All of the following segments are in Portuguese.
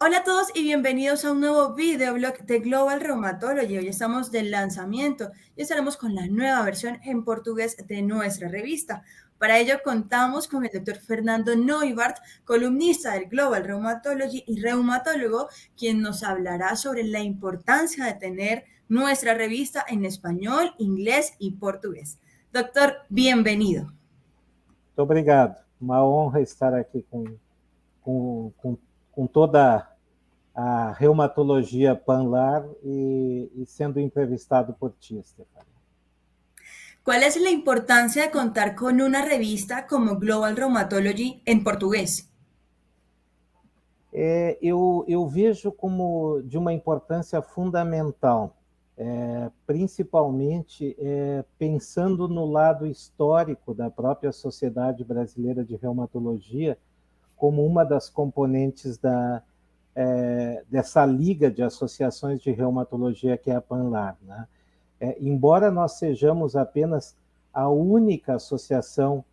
Hola a todos y bienvenidos a un nuevo videoblog de Global Rheumatology. Hoy estamos del lanzamiento y estaremos con la nueva versión en portugués de nuestra revista. Para ello contamos con el doctor Fernando Neubart, columnista del Global Rheumatology y reumatólogo, quien nos hablará sobre la importancia de tener nuestra revista en español, inglés y portugués. Doctor, bienvenido. Muito obrigado. Uma honra estar aqui com, com, com toda a reumatologia Panlar e sendo entrevistado por ti, Stefano. ¿Cuál es la importancia de contar con una revista como Global Rheumatology en portugués? Eu vejo como de uma importância fundamental, principalmente pensando no lado histórico da própria Sociedade Brasileira de Reumatologia, como uma das componentes dessa liga de associações de reumatologia que é a Panlar, né? Embora nós sejamos apenas a única associação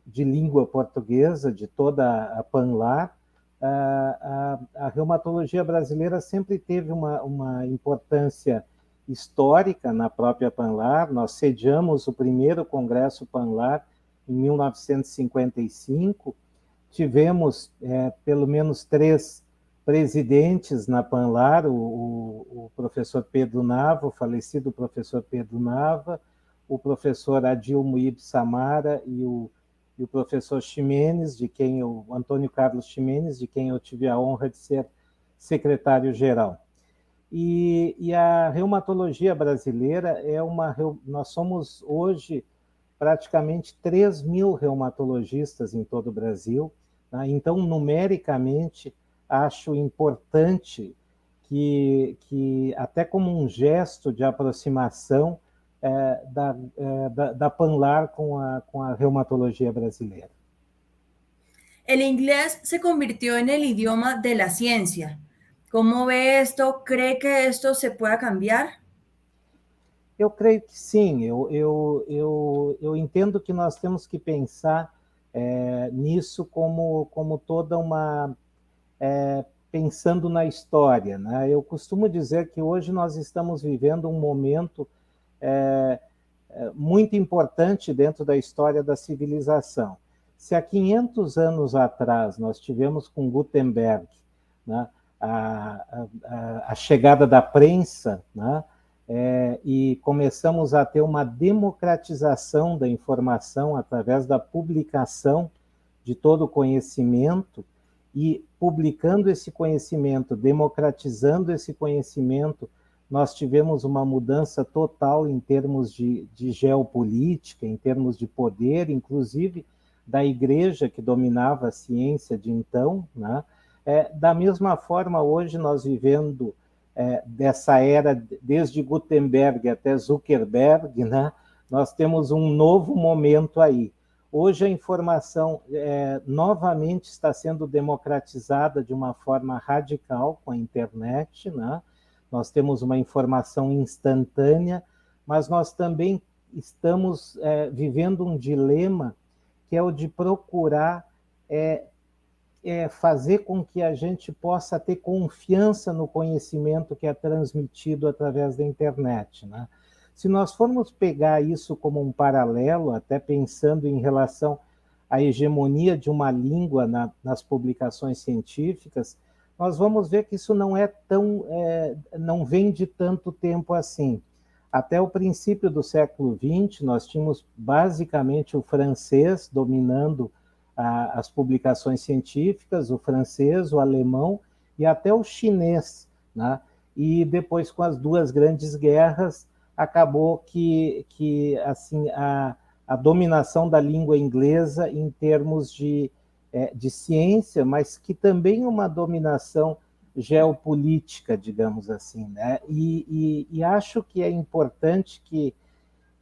de língua portuguesa de toda a Panlar, a reumatologia brasileira sempre teve uma importância histórica na própria Panlar. Nós sediamos o primeiro Congresso Panlar em 1955, tivemos pelo menos 3 presidentes na Panlar, o professor Pedro Nava, o falecido professor Pedro Nava, o professor Adilmo Ib Samara e o professor Ximenes, o Antônio Carlos Ximenes, de quem eu tive a honra de ser secretário-geral. E a reumatologia brasileira nós somos hoje praticamente 3.000 reumatologistas em todo o Brasil, né? Então, numericamente, acho importante que até como um gesto de aproximação da Panlar com a reumatologia brasileira. El inglés se convirtió en el idioma de la ciencia. ¿Cómo ve esto? ¿Cree que esto se pueda cambiar? Eu creio que sim. Eu entendo que nós temos que pensar nisso como toda uma... pensando na história, né? Eu costumo dizer que hoje nós estamos vivendo um momento muito importante dentro da história da civilização. Se há 500 anos atrás nós tivemos com Gutenberg, né, a chegada da prensa, né, e começamos a ter uma democratização da informação através da publicação de todo o conhecimento, e publicando esse conhecimento, democratizando esse conhecimento, nós tivemos uma mudança total em termos de geopolítica, em termos de poder, inclusive da igreja que dominava a ciência de então, né? Da mesma forma, hoje nós vivendo dessa era, desde Gutenberg até Zuckerberg, né? Nós temos um novo momento aí. Hoje a informação novamente está sendo democratizada de uma forma radical com a internet, né? Nós temos uma informação instantânea, mas nós também estamos vivendo um dilema que é o de procurar fazer com que a gente possa ter confiança no conhecimento que é transmitido através da internet, né? Se nós formos pegar isso como um paralelo, até pensando em relação à hegemonia de uma língua nas publicações científicas, nós vamos ver que isso não não vem de tanto tempo assim. Até o princípio do século XX, nós tínhamos basicamente o francês dominando as publicações científicas, o francês, o alemão e até o chinês, né? E depois, com as 2 grandes guerras, acabou que assim, a dominação da língua inglesa em termos de ciência, mas que também uma dominação geopolítica, digamos assim, né? E acho que é importante que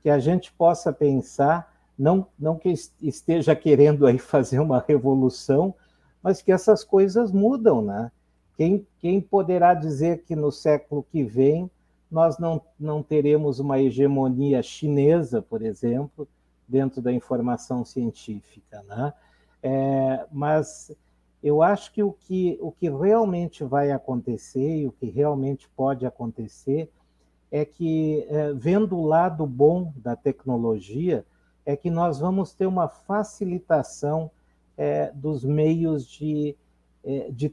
a gente possa pensar, não que esteja querendo aí fazer uma revolução, mas que essas coisas mudam, né? Quem poderá dizer que no século que vem nós não teremos uma hegemonia chinesa, por exemplo, dentro da informação científica, né? Mas Eu acho que o que realmente vai acontecer e o que realmente pode acontecer é que, vendo o lado bom da tecnologia, é que nós vamos ter uma facilitação dos meios de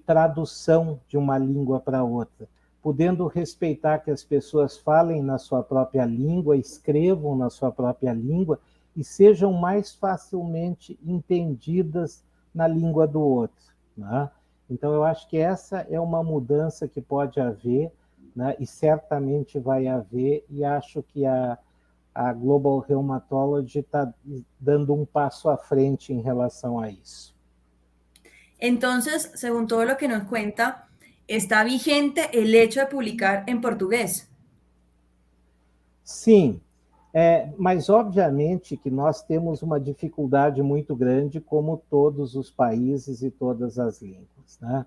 tradução de uma língua para outra, podendo respeitar que as pessoas falem na sua própria língua, escrevam na sua própria língua e sejam mais facilmente entendidas na língua do outro, né? Então, eu acho que essa é uma mudança que pode haver, né? E certamente vai haver, e acho que a Global Rheumatology está dando um passo à frente em relação a isso. Entonces, según todo lo que nos cuenta, está vigente el hecho de publicar en portugués. Sim, mas obviamente que nós temos uma dificuldade muito grande, como todos os países e todas as línguas, né?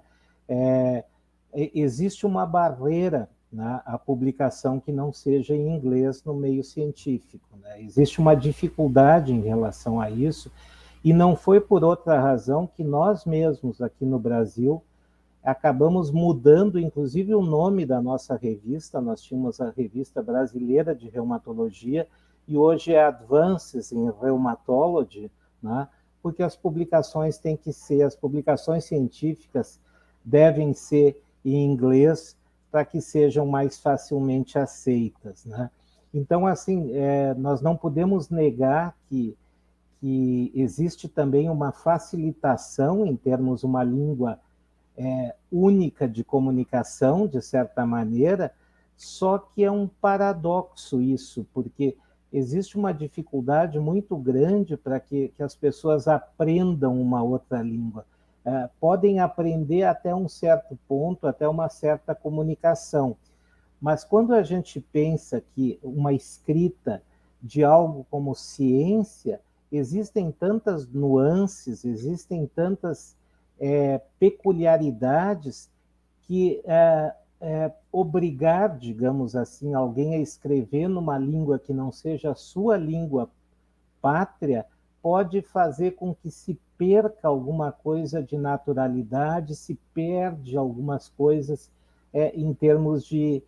Existe uma barreira, né, à publicação que não seja em inglês no meio científico, né? Existe uma dificuldade em relação a isso, e não foi por outra razão que nós mesmos aqui no Brasil acabamos mudando, inclusive, o nome da nossa revista. Nós tínhamos a Revista Brasileira de Reumatologia, e hoje é Advances in Rheumatology, né? Porque as publicações têm que ser, as publicações científicas devem ser em inglês para que sejam mais facilmente aceitas, né? Então, assim, nós não podemos negar que existe também uma facilitação em termos uma língua única de comunicação, de certa maneira, só que é um paradoxo isso, porque existe uma dificuldade muito grande para que as pessoas aprendam uma outra língua. Podem aprender até um certo ponto, até uma certa comunicação, mas quando a gente pensa que uma escrita de algo como ciência, existem tantas nuances, existem tantas peculiaridades que obrigar, digamos assim, alguém a escrever numa língua que não seja a sua língua pátria pode fazer com que se perca alguma coisa de naturalidade, se perde algumas coisas em termos de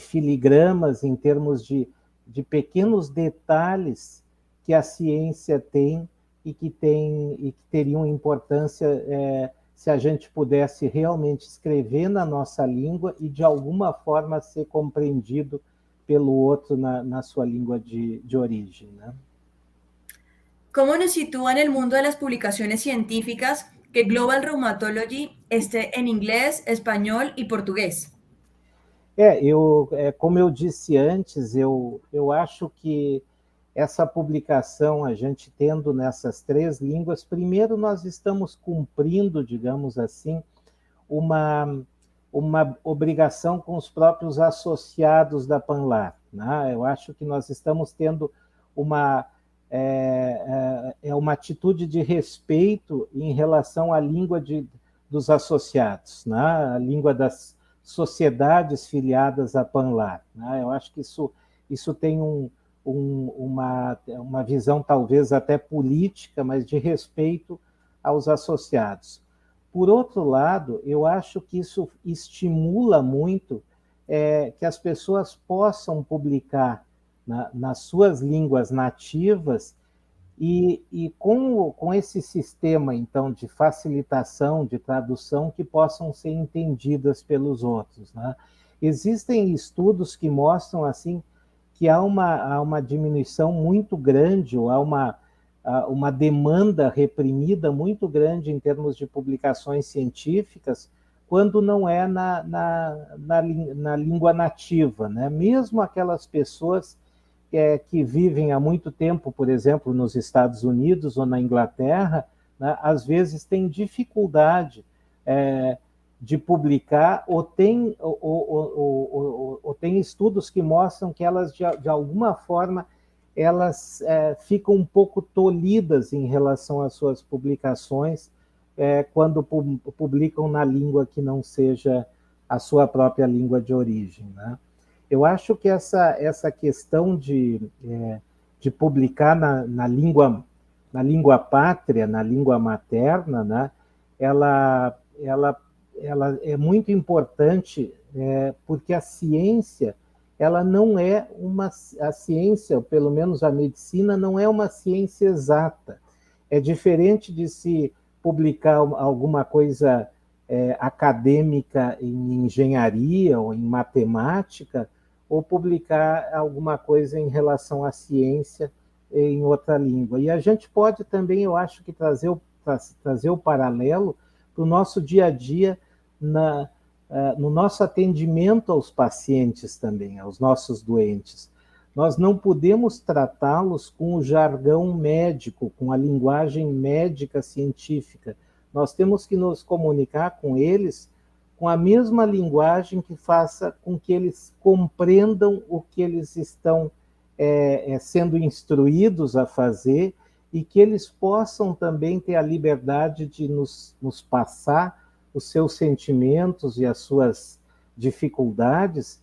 filigramas, em termos de pequenos detalhes que a ciência tem e que teriam importância se a gente pudesse realmente escrever na nossa língua e, de alguma forma, ser compreendido pelo outro na sua língua de origem, né? ¿Cómo nos sitúa en el mundo de las publicaciones científicas que Global Rheumatology esté en inglés, español y portugués? Como eu disse antes, eu acho que essa publicação, a gente tendo nessas três línguas, primeiro nós estamos cumprindo, digamos assim, uma obrigação com os próprios associados da Panlar, né? Eu acho que nós estamos tendo uma atitude de respeito em relação à língua dos associados, né? A língua das sociedades filiadas à Panlar, né? Eu acho que isso tem uma visão talvez até política, mas de respeito aos associados. Por outro lado, eu acho que isso estimula muito que as pessoas possam publicar nas suas línguas nativas e com esse sistema, então, de facilitação, de tradução, que possam ser entendidas pelos outros, né? Existem estudos que mostram, assim, que há uma diminuição muito grande, ou há uma demanda reprimida muito grande em termos de publicações científicas, quando não é na língua nativa, né? Mesmo aquelas pessoas que vivem há muito tempo, por exemplo, nos Estados Unidos ou na Inglaterra, né, às vezes têm dificuldade de publicar, ou tem estudos que mostram que elas, de alguma forma, elas ficam um pouco tolhidas em relação às suas publicações quando publicam na língua que não seja a sua própria língua de origem, né? Eu acho que essa questão de publicar na língua pátria, na língua materna, né, ela é muito importante, porque a ciência, ela não é a ciência, ou pelo menos a medicina, não é uma ciência exata. É diferente de se publicar alguma coisa acadêmica em engenharia ou em matemática, ou publicar alguma coisa em relação à ciência em outra língua. E a gente pode também, eu acho que trazer o paralelo para o nosso dia a dia no nosso atendimento aos pacientes também, aos nossos doentes. Nós não podemos tratá-los com o jargão médico, com a linguagem médica científica. Nós temos que nos comunicar com eles com a mesma linguagem que faça com que eles compreendam o que eles estão sendo instruídos a fazer e que eles possam também ter a liberdade de nos passar os seus sentimentos e as suas dificuldades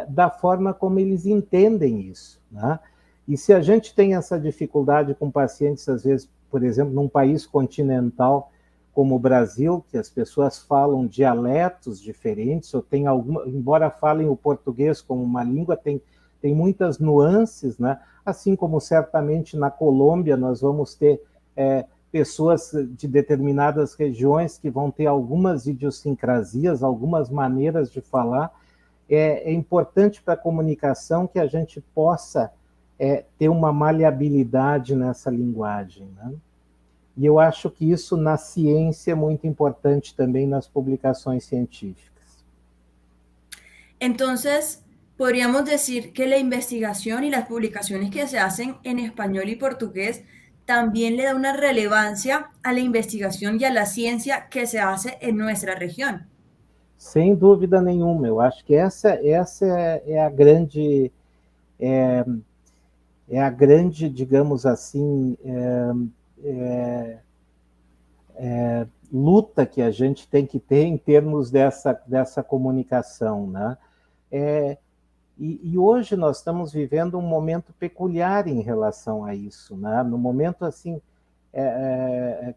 da forma como eles entendem isso, né? E se a gente tem essa dificuldade com pacientes, às vezes, por exemplo, num país continental como o Brasil, que as pessoas falam dialetos diferentes, ou tem embora falem o português como uma língua, tem muitas nuances, né? Assim como certamente na Colômbia nós vamos ter pessoas de determinadas regiões que vão ter algumas idiosincrasias, algumas maneiras de falar. É importante para a comunicação que a gente possa ter uma maleabilidade nessa linguagem, né? E eu acho que isso na ciência é muito importante também nas publicações científicas. Entonces, podríamos decir que la investigación y las publicaciones que se hacen en español y portugués también le da una relevancia a la investigación y a la ciencia que se hace en nuestra región. Sem dúvida nenhuma, eu acho que essa é a grande, digamos assim, luta que a gente tem que ter em termos dessa comunicação, né? E hoje nós estamos vivendo um momento peculiar em relação a isso, né? No momento assim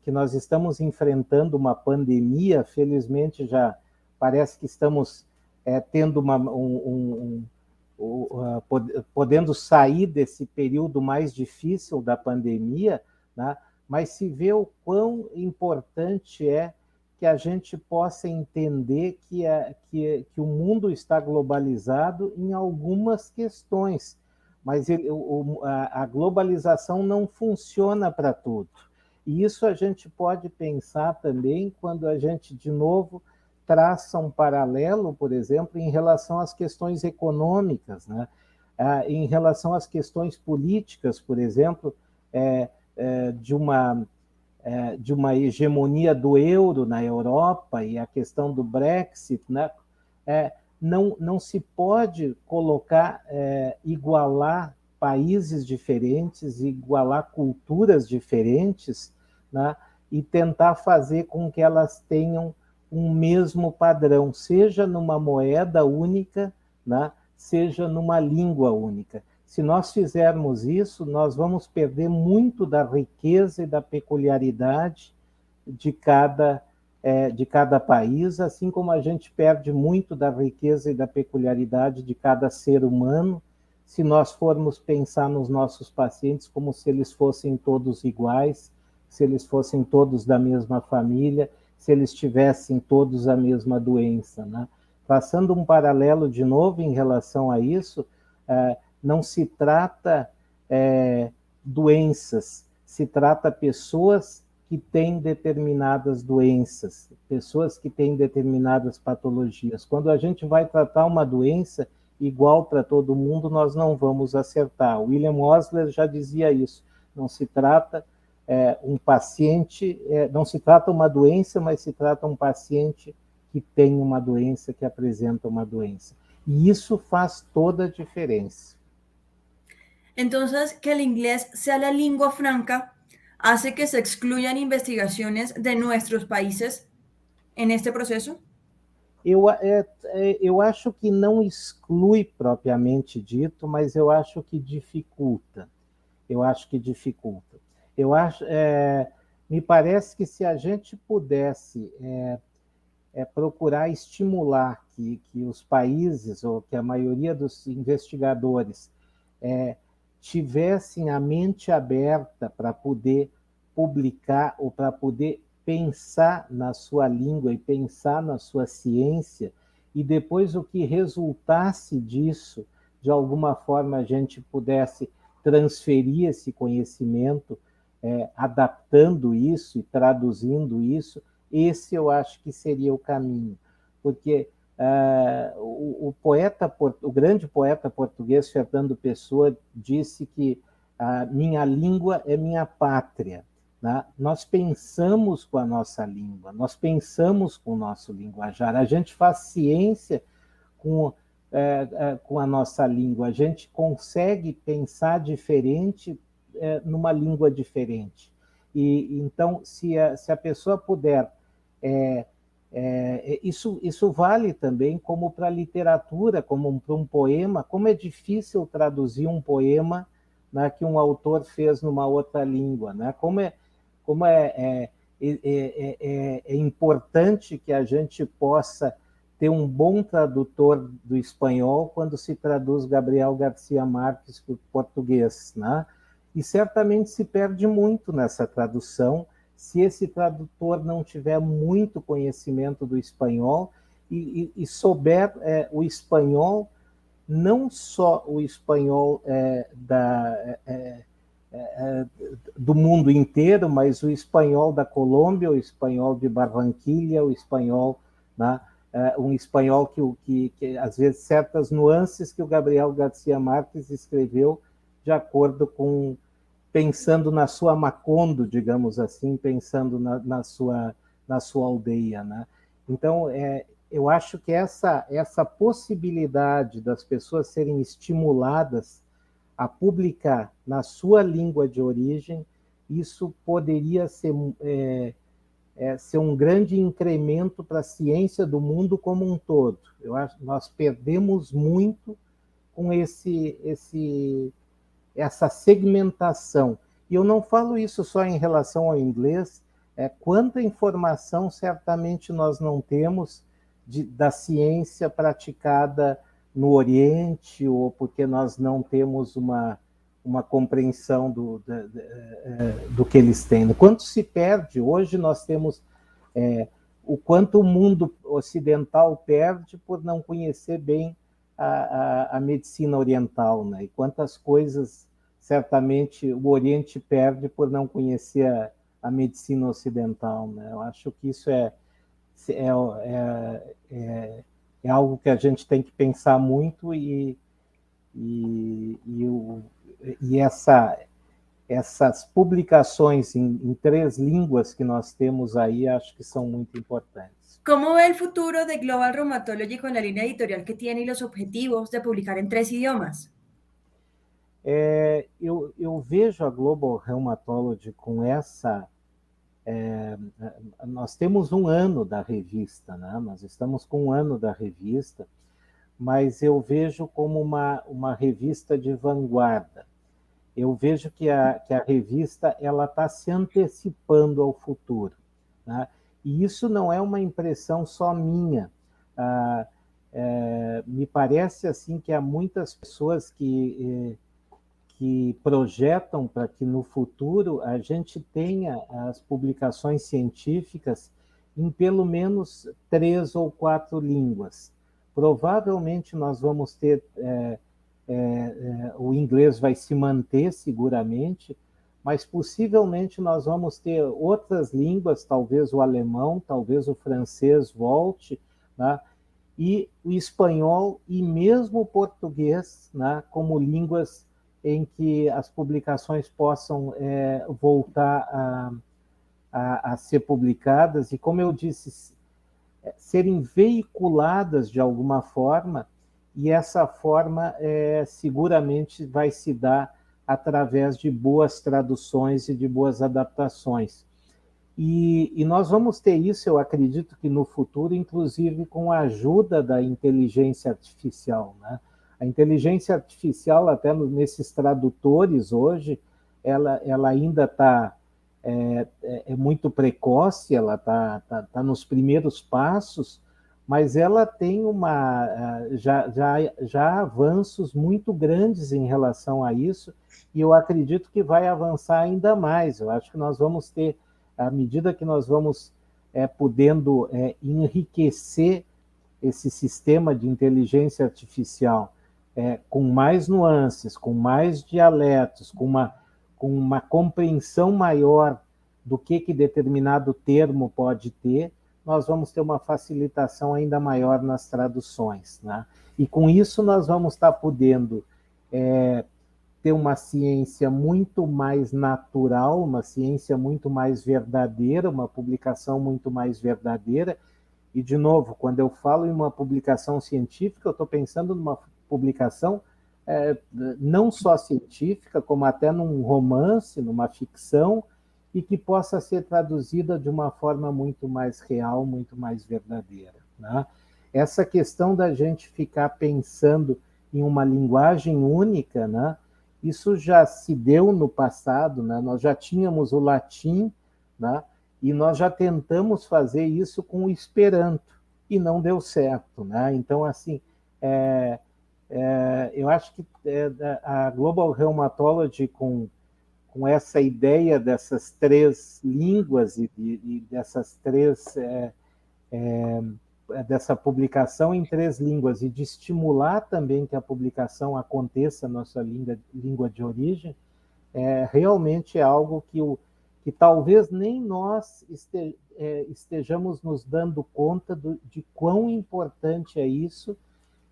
que nós estamos enfrentando uma pandemia, felizmente já parece que estamos tendo podendo sair desse período mais difícil da pandemia, né? Mas se vê o quão importante é que a gente possa entender que o mundo está globalizado em algumas questões, mas a globalização não funciona para tudo. E isso a gente pode pensar também quando a gente, de novo, traça um paralelo, por exemplo, em relação às questões econômicas, né? Em relação às questões políticas, por exemplo, de uma hegemonia do euro na Europa e a questão do Brexit, né? Não se pode igualar países diferentes, igualar culturas diferentes, né? E tentar fazer com que elas tenham um mesmo padrão, seja numa moeda única, né? Seja numa língua única. Se nós fizermos isso, nós vamos perder muito da riqueza e da peculiaridade de cada país, assim como a gente perde muito da riqueza e da peculiaridade de cada ser humano, se nós formos pensar nos nossos pacientes como se eles fossem todos iguais, se eles fossem todos da mesma família, se eles tivessem todos a mesma doença, né? Passando um paralelo de novo em relação a isso, não se trata doenças, se trata pessoas que têm determinadas doenças, pessoas que têm determinadas patologias. Quando a gente vai tratar uma doença igual para todo mundo, nós não vamos acertar. William Osler já dizia isso. Não se trata um paciente, não se trata uma doença, mas se trata um paciente que tem uma doença, que apresenta uma doença. E isso faz toda a diferença. Entonces, que el inglés sea la lengua franca hace que se excluyan investigaciones de nuestros países en este proceso? Eu acho que não exclui propriamente dito, mas eu acho que dificulta. Eu acho que dificulta. Eu acho, Me parece que se a gente pudesse procurar estimular que os países, ou que a maioria dos investigadores tivessem a mente aberta para poder publicar ou para poder pensar na sua língua e pensar na sua ciência, e depois o que resultasse disso, de alguma forma a gente pudesse transferir esse conhecimento, adaptando isso e traduzindo isso, esse eu acho que seria o caminho, porque o grande poeta português Fernando Pessoa disse que a minha língua é minha pátria. Né? Nós pensamos com a nossa língua, nós pensamos com o nosso linguajar, a gente faz ciência com a nossa língua, a gente consegue pensar diferente numa língua diferente. E então, se a pessoa puder isso vale também como para a literatura, como para um poema. Como é difícil traduzir um poema, né, que um autor fez numa outra língua, né? Como é importante que a gente possa ter um bom tradutor do espanhol quando se traduz Gabriel Garcia Marques para o português, né? E certamente se perde muito nessa tradução se esse tradutor não tiver muito conhecimento do espanhol e souber o espanhol, não só o espanhol do mundo inteiro, mas o espanhol da Colômbia, o espanhol de Barranquilha, o espanhol, né, um espanhol que às vezes certas nuances que o Gabriel Garcia Marques escreveu de acordo com pensando na sua Macondo, digamos assim, pensando na sua aldeia, né? Então, eu acho que essa possibilidade das pessoas serem estimuladas a publicar na sua língua de origem, isso poderia ser um grande incremento para a ciência do mundo como um todo. Eu acho que nós perdemos muito com essa segmentação. E eu não falo isso só em relação ao inglês, quanta informação certamente nós não temos da ciência praticada no Oriente, ou porque nós não temos uma compreensão do que eles têm. Quanto se perde, hoje nós temos o quanto o mundo ocidental perde por não conhecer bem a medicina oriental, né? E quantas coisas certamente o Oriente perde por não conhecer a medicina ocidental, né? Eu acho que isso é algo que a gente tem que pensar muito e essas publicações em 3 línguas que nós temos aí, acho que são muito importantes. ¿Cómo ve el futuro de Global Rheumatology con la línea editorial que tiene y los objetivos de publicar en 3 idiomas? Eu vejo a Global Rheumatology com essa... nós temos 1 ano da revista, né? Nós estamos com 1 ano da revista, mas eu vejo como uma revista de vanguarda. Eu vejo que a revista está se antecipando ao futuro, né? E isso não é uma impressão só minha. Me parece assim que há muitas pessoas que projetam para que no futuro a gente tenha as publicações científicas em pelo menos 3 ou 4 línguas. Provavelmente nós vamos ter... o inglês vai se manter seguramente, mas possivelmente nós vamos ter outras línguas, talvez o alemão, talvez o francês volte, né? E o espanhol e mesmo o português, né, como línguas em que as publicações possam voltar a ser publicadas e, como eu disse, serem veiculadas de alguma forma, e essa forma seguramente vai se dar através de boas traduções e de boas adaptações. E nós vamos ter isso, eu acredito que no futuro, inclusive com a ajuda da inteligência artificial, né? A inteligência artificial, até nesses tradutores hoje, ela ainda está é muito precoce, ela tá nos primeiros passos, mas ela tem já há avanços muito grandes em relação a isso, e eu acredito que vai avançar ainda mais. Eu acho que nós vamos ter, à medida que nós vamos podendo enriquecer esse sistema de inteligência artificial com mais nuances, com mais dialetos, com uma compreensão maior do que determinado termo pode ter, nós vamos ter uma facilitação ainda maior nas traduções, né? E com isso nós vamos estar podendo ter uma ciência muito mais natural, uma ciência muito mais verdadeira, uma publicação muito mais verdadeira. E, de novo, quando eu falo em uma publicação científica, eu estou pensando numa publicação não só científica, como até num romance, numa ficção, e que possa ser traduzida de uma forma muito mais real, muito mais verdadeira, né? Essa questão da gente ficar pensando em uma linguagem única, né? Isso já se deu no passado, né? Nós já tínhamos o latim, né? E nós já tentamos fazer isso com o Esperanto, e não deu certo, né? Então, assim, eu acho que a Global Rheumatology, com essa ideia dessas três línguas e dessas três dessa publicação em três línguas, e de estimular também que a publicação aconteça na nossa língua de origem, realmente é algo que talvez nem nós estejamos nos dando conta de quão importante é isso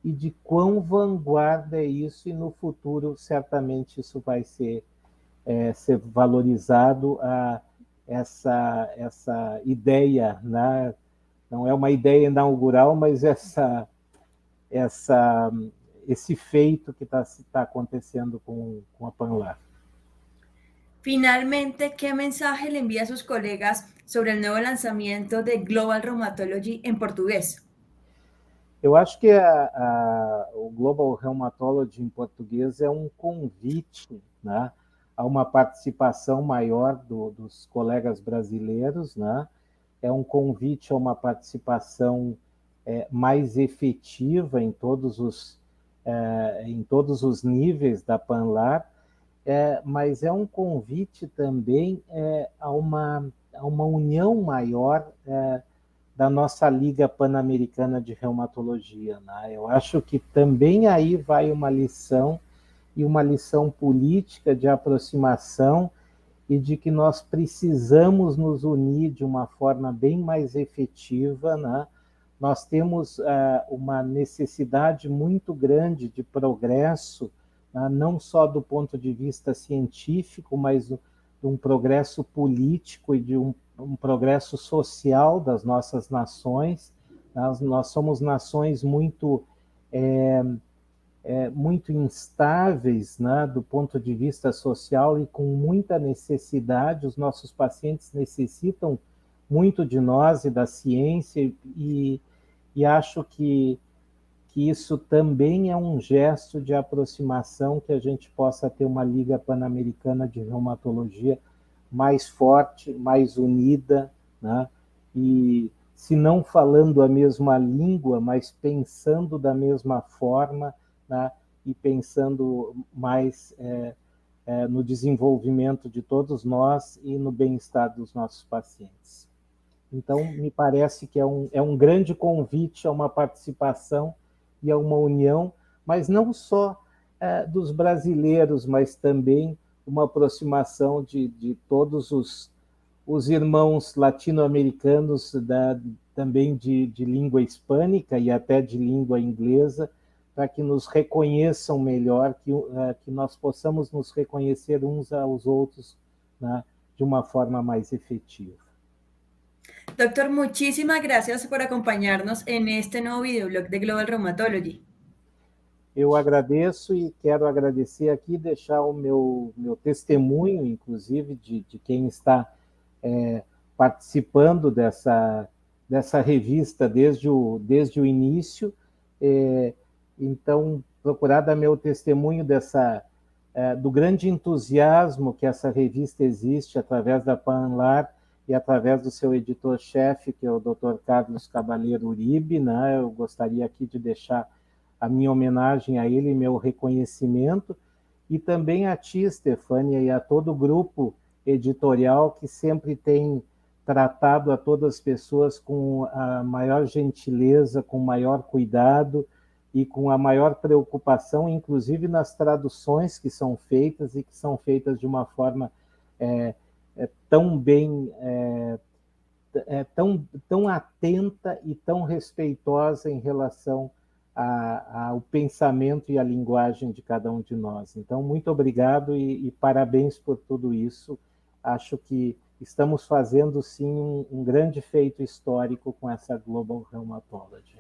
e de quão vanguarda é isso, e no futuro certamente isso vai ser valorizado, essa ideia, né? Não é uma ideia inaugural, mas esse feito que está acontecendo com a Panlar. Finalmente, ¿qué mensaje le envía a sus colegas sobre el nuevo lanzamiento de Global Rheumatology en portugués? Eu acho que o Global Rheumatology em português é um convite, né, a uma participação maior dos colegas brasileiros, né? É um convite a uma participação mais efetiva em todos os níveis da Panlar, mas é um convite também a uma união maior da nossa Liga Pan-Americana de Reumatologia, né? Eu acho que também aí vai uma lição, e uma lição política de aproximação, e de que nós precisamos nos unir de uma forma bem mais efetiva, né? Nós temos uma necessidade muito grande de progresso, né? Não só do ponto de vista científico, mas de um progresso político e de um progresso social das nossas nações. Nós somos nações muito muito instáveis, né, do ponto de vista social, e com muita necessidade. Os nossos pacientes necessitam muito de nós e da ciência, e acho que isso também é um gesto de aproximação, que a gente possa ter uma Liga Pan-Americana de Reumatologia mais forte, mais unida, né? E se não falando a mesma língua, mas pensando da mesma forma, né? E pensando mais no desenvolvimento de todos nós e no bem-estar dos nossos pacientes. Então, me parece que é um grande convite a uma participação e a uma união, mas não só dos brasileiros, mas também uma aproximação de todos os irmãos latino-americanos, também de língua hispânica e até de língua inglesa, para que nos reconheçam melhor, que nós possamos nos reconhecer uns aos outros, né, de uma forma mais efetiva. Doctor, muchísimas gracias por acompañarnos en este nuevo videoblog de Global Rheumatology. Eu agradeço, e quero agradecer aqui, deixar o meu testemunho, inclusive, de quem está participando dessa revista desde o início. Então, procurar dar meu testemunho dessa do grande entusiasmo que essa revista existe através da Panlar e através do seu editor-chefe, que é o Dr. Carlos Cabaleiro Uribe, né? Eu gostaria aqui de deixar a minha homenagem a ele, meu reconhecimento, e também a ti, Stefânia, e a todo o grupo editorial que sempre tem tratado a todas as pessoas com a maior gentileza, com o maior cuidado e com a maior preocupação, inclusive nas traduções que são feitas e que são feitas de uma forma tão bem, tão atenta e tão respeitosa em relação ao pensamento e à linguagem de cada um de nós. Então, muito obrigado e parabéns por tudo isso. Acho que estamos fazendo, sim, um grande feito histórico com essa Global Rheumatology.